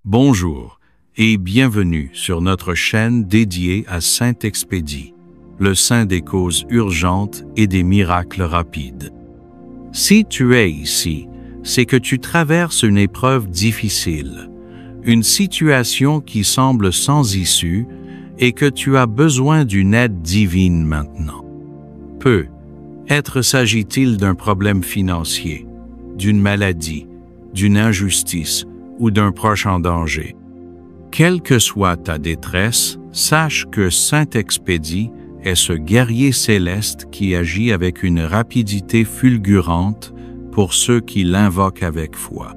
Bonjour et bienvenue sur notre chaîne dédiée à Saint-Expédie, le saint des causes urgentes et des miracles rapides. Si tu es ici, c'est que tu traverses une épreuve difficile, une situation qui semble sans issue et que tu as besoin d'une aide divine maintenant. Peut-être s'agit-il d'un problème financier, d'une maladie, d'une injustice ou d'un proche en danger. Quelle que soit ta détresse, sache que Saint-Expédie est ce guerrier céleste qui agit avec une rapidité fulgurante pour ceux qui l'invoquent avec foi.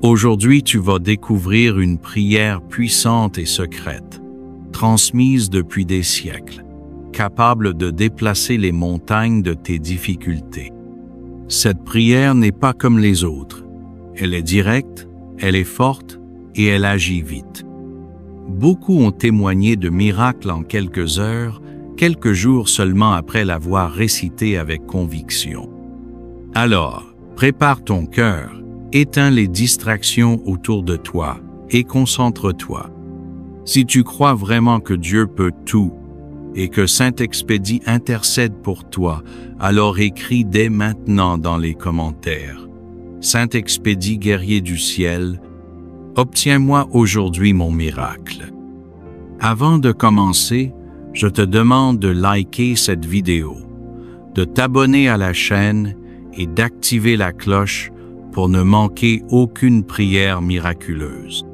Aujourd'hui, tu vas découvrir une prière puissante et secrète, transmise depuis des siècles, capable de déplacer les montagnes de tes difficultés. Cette prière n'est pas comme les autres. Elle est directe, elle est forte et elle agit vite. Beaucoup ont témoigné de miracles en quelques heures, quelques jours seulement après l'avoir récité avec conviction. Alors, prépare ton cœur, éteins les distractions autour de toi et concentre-toi. Si tu crois vraiment que Dieu peut tout et que Saint-Expédie intercède pour toi, alors écris dès maintenant dans les commentaires. Saint-Expédie, guerrier du ciel, obtiens-moi aujourd'hui mon miracle. Avant de commencer, je te demande de liker cette vidéo, de t'abonner à la chaîne et d'activer la cloche pour ne manquer aucune prière miraculeuse.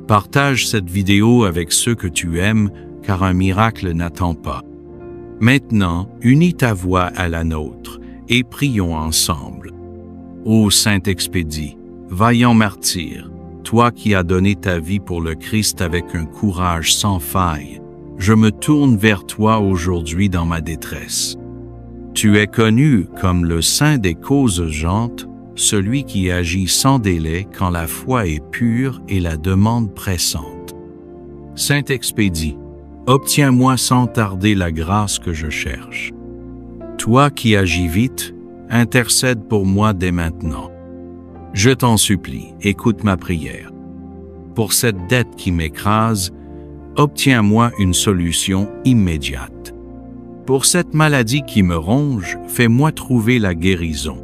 Partage cette vidéo avec ceux que tu aimes, car un miracle n'attend pas. Maintenant, unis ta voix à la nôtre et prions ensemble. Ô Saint-Expédie, vaillant martyr, toi qui as donné ta vie pour le Christ avec un courage sans faille, je me tourne vers toi aujourd'hui dans ma détresse. Tu es connu comme le saint des causes urgentes, celui qui agit sans délai quand la foi est pure et la demande pressante. Saint-Expédie, obtiens-moi sans tarder la grâce que je cherche. Toi qui agis vite, intercède pour moi dès maintenant. Je t'en supplie, écoute ma prière. Pour cette dette qui m'écrase, obtiens-moi une solution immédiate. Pour cette maladie qui me ronge, fais-moi trouver la guérison.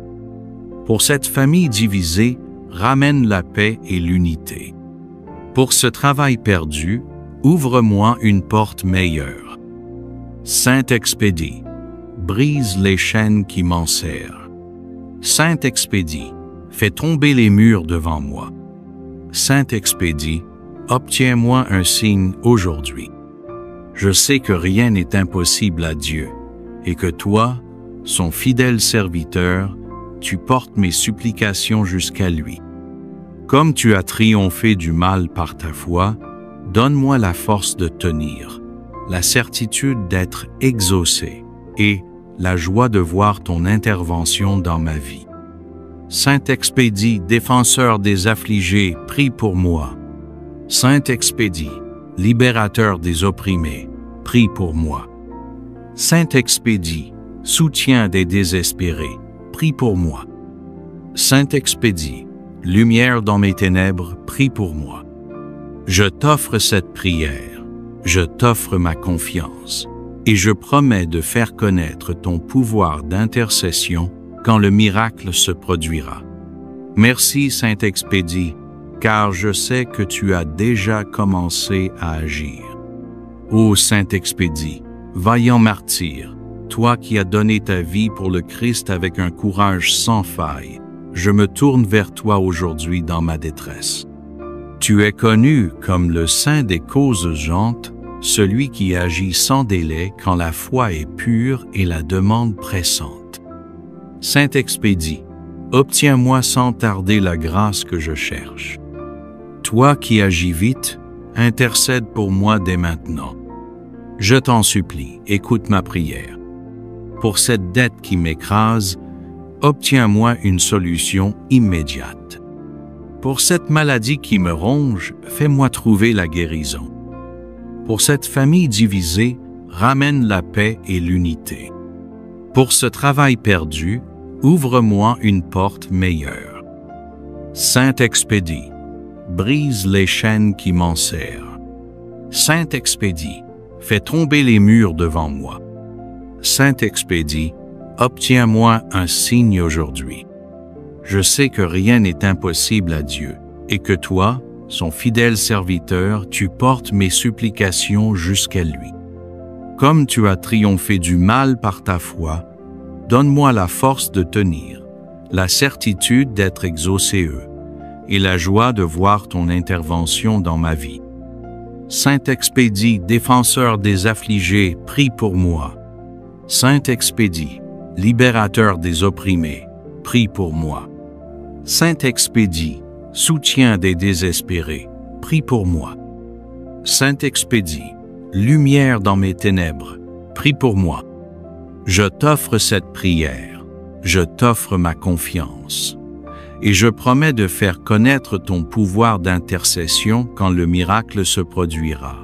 Pour cette famille divisée, ramène la paix et l'unité. Pour ce travail perdu, ouvre-moi une porte meilleure. Saint-Expédie, brise les chaînes qui m'enserrent. Saint-Expédie, fais tomber les murs devant moi. Saint-Expédie, obtiens-moi un signe aujourd'hui. Je sais que rien n'est impossible à Dieu et que toi, son fidèle serviteur, tu portes mes supplications jusqu'à lui. Comme tu as triomphé du mal par ta foi, donne-moi la force de tenir, la certitude d'être exaucé et la joie de voir ton intervention dans ma vie. Saint-Expédie, défenseur des affligés, prie pour moi. Saint-Expédie, libérateur des opprimés, prie pour moi. Saint-Expédie, soutien des désespérés, prie pour moi. Saint-Expédie, lumière dans mes ténèbres, prie pour moi. Je t'offre cette prière, je t'offre ma confiance, et je promets de faire connaître ton pouvoir d'intercession quand le miracle se produira. Merci Saint-Expédie, car je sais que tu as déjà commencé à agir. Ô Saint-Expédie, vaillant martyr, toi qui as donné ta vie pour le Christ avec un courage sans faille, je me tourne vers toi aujourd'hui dans ma détresse. Tu es connu comme le saint des causes urgentes, celui qui agit sans délai quand la foi est pure et la demande pressante. Saint-Expédie, obtiens-moi sans tarder la grâce que je cherche. Toi qui agis vite, intercède pour moi dès maintenant. Je t'en supplie, écoute ma prière. Pour cette dette qui m'écrase, obtiens-moi une solution immédiate. Pour cette maladie qui me ronge, fais-moi trouver la guérison. Pour cette famille divisée, ramène la paix et l'unité. Pour ce travail perdu, ouvre-moi une porte meilleure. Saint-Expédie, brise les chaînes qui m'enserrent. Saint-Expédie, fais tomber les murs devant moi. Saint-Expédie, obtiens-moi un signe aujourd'hui. Je sais que rien n'est impossible à Dieu, et que toi, son fidèle serviteur, tu portes mes supplications jusqu'à lui. Comme tu as triomphé du mal par ta foi, donne-moi la force de tenir, la certitude d'être exaucé et la joie de voir ton intervention dans ma vie. Saint-Expédie, défenseur des affligés, prie pour moi. Saint-Expédie, libérateur des opprimés, prie pour moi. Saint-Expédie, soutien des désespérés, prie pour moi. Saint-Expédie, lumière dans mes ténèbres, prie pour moi. Je t'offre cette prière, je t'offre ma confiance, et je promets de faire connaître ton pouvoir d'intercession quand le miracle se produira.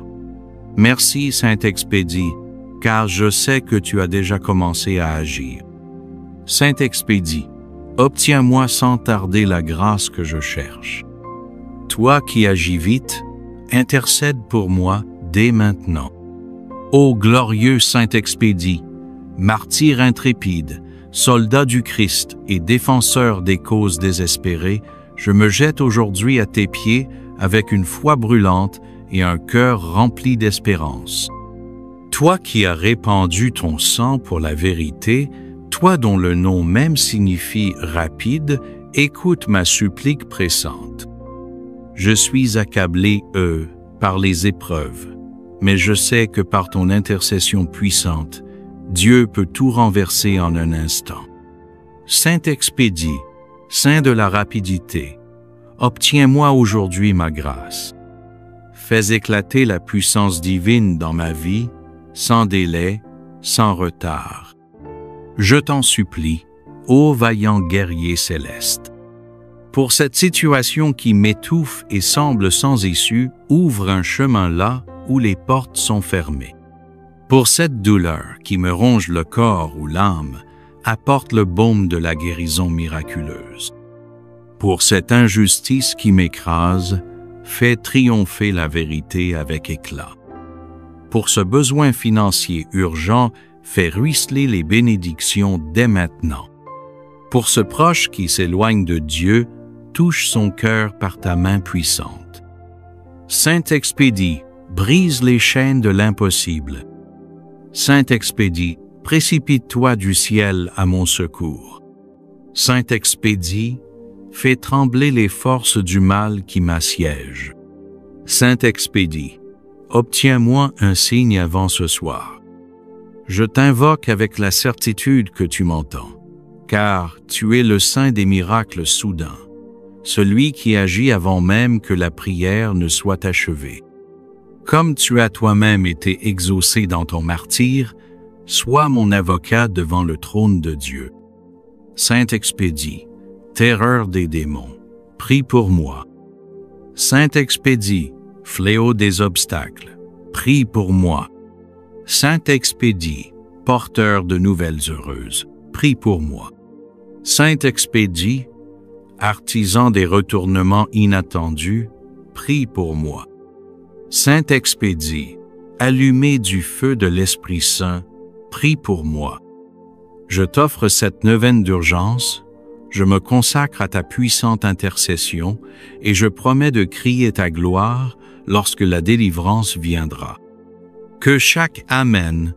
Merci, Saint-Expédie, car je sais que tu as déjà commencé à agir. Saint-Expédie, obtiens-moi sans tarder la grâce que je cherche. Toi qui agis vite, intercède pour moi dès maintenant. Ô glorieux Saint-Expédie, martyr intrépide, soldat du Christ et défenseur des causes désespérées, je me jette aujourd'hui à tes pieds avec une foi brûlante et un cœur rempli d'espérance. Toi qui as répandu ton sang pour la vérité, toi dont le nom même signifie rapide, écoute ma supplique pressante. Je suis accablé, par les épreuves, mais je sais que par ton intercession puissante, Dieu peut tout renverser en un instant. Saint-Expédie, Saint de la rapidité, obtiens-moi aujourd'hui ma grâce. Fais éclater la puissance divine dans ma vie, sans délai, sans retard. Je t'en supplie, ô vaillant guerrier céleste. Pour cette situation qui m'étouffe et semble sans issue, ouvre un chemin là où les portes sont fermées. Pour cette douleur qui me ronge le corps ou l'âme, apporte le baume de la guérison miraculeuse. Pour cette injustice qui m'écrase, fais triompher la vérité avec éclat. Pour ce besoin financier urgent, fais ruisseler les bénédictions dès maintenant. Pour ce proche qui s'éloigne de Dieu, touche son cœur par ta main puissante. Saint-Expédie, brise les chaînes de l'impossible. Saint-Expédie, précipite-toi du ciel à mon secours. Saint-Expédie, fais trembler les forces du mal qui m'assiègent. Saint-Expédie, obtiens-moi un signe avant ce soir. Je t'invoque avec la certitude que tu m'entends, car tu es le saint des miracles soudains, celui qui agit avant même que la prière ne soit achevée. Comme tu as toi-même été exaucé dans ton martyre, sois mon avocat devant le trône de Dieu. Saint-Expédie, terreur des démons, prie pour moi. Saint-Expédie, fléau des obstacles, prie pour moi. Saint-Expédie, porteur de nouvelles heureuses, prie pour moi. Saint-Expédie, artisan des retournements inattendus, prie pour moi. Saint-Expédie, allumé du feu de l'Esprit Saint, prie pour moi. Je t'offre cette neuvaine d'urgence, je me consacre à ta puissante intercession et je promets de crier ta gloire lorsque la délivrance viendra. Que chaque Amen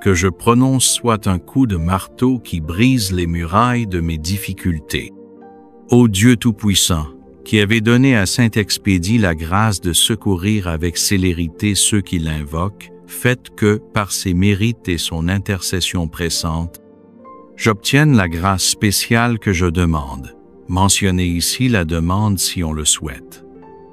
que je prononce soit un coup de marteau qui brise les murailles de mes difficultés. Ô Dieu Tout-Puissant, qui avait donné à Saint-Expédie la grâce de secourir avec célérité ceux qui l'invoquent, faites que, par ses mérites et son intercession pressante, j'obtienne la grâce spéciale que je demande. Mentionnez ici la demande si on le souhaite.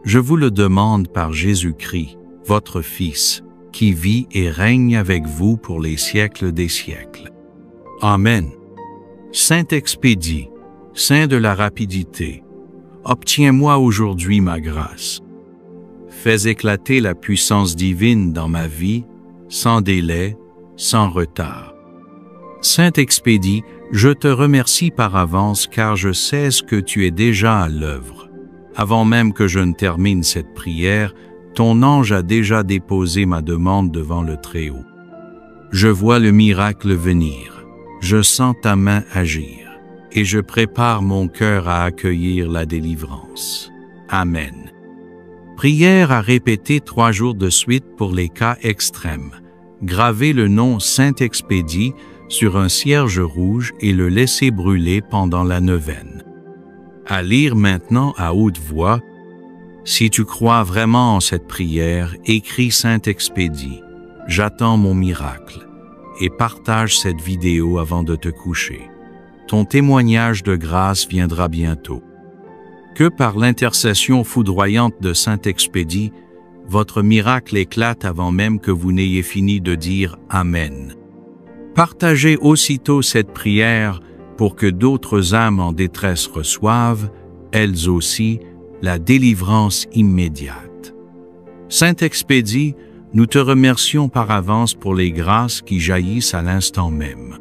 Je vous le demande par Jésus-Christ, votre Fils, qui vit et règne avec vous pour les siècles des siècles. Amen. Saint-Expédie, Saint de la rapidité, obtiens-moi aujourd'hui ma grâce. Fais éclater la puissance divine dans ma vie, sans délai, sans retard. Saint-Expédie, je te remercie par avance car je sais ce que tu es déjà à l'œuvre. Avant même que je ne termine cette prière, ton ange a déjà déposé ma demande devant le Très-Haut. Je vois le miracle venir, je sens ta main agir, et je prépare mon cœur à accueillir la délivrance. Amen. Prière à répéter 3 jours de suite pour les cas extrêmes. Gravez le nom Saint-Expédie sur un cierge rouge et le laissez brûler pendant la neuvaine. À lire maintenant à haute voix. Si tu crois vraiment en cette prière, écris Saint-Expédie. J'attends mon miracle. Et partage cette vidéo avant de te coucher. Ton témoignage de grâce viendra bientôt. Que par l'intercession foudroyante de Saint-Expédie, votre miracle éclate avant même que vous n'ayez fini de dire Amen. Partagez aussitôt cette prière pour que d'autres âmes en détresse reçoivent, elles aussi, la délivrance immédiate. Saint-Expédie, nous te remercions par avance pour les grâces qui jaillissent à l'instant même.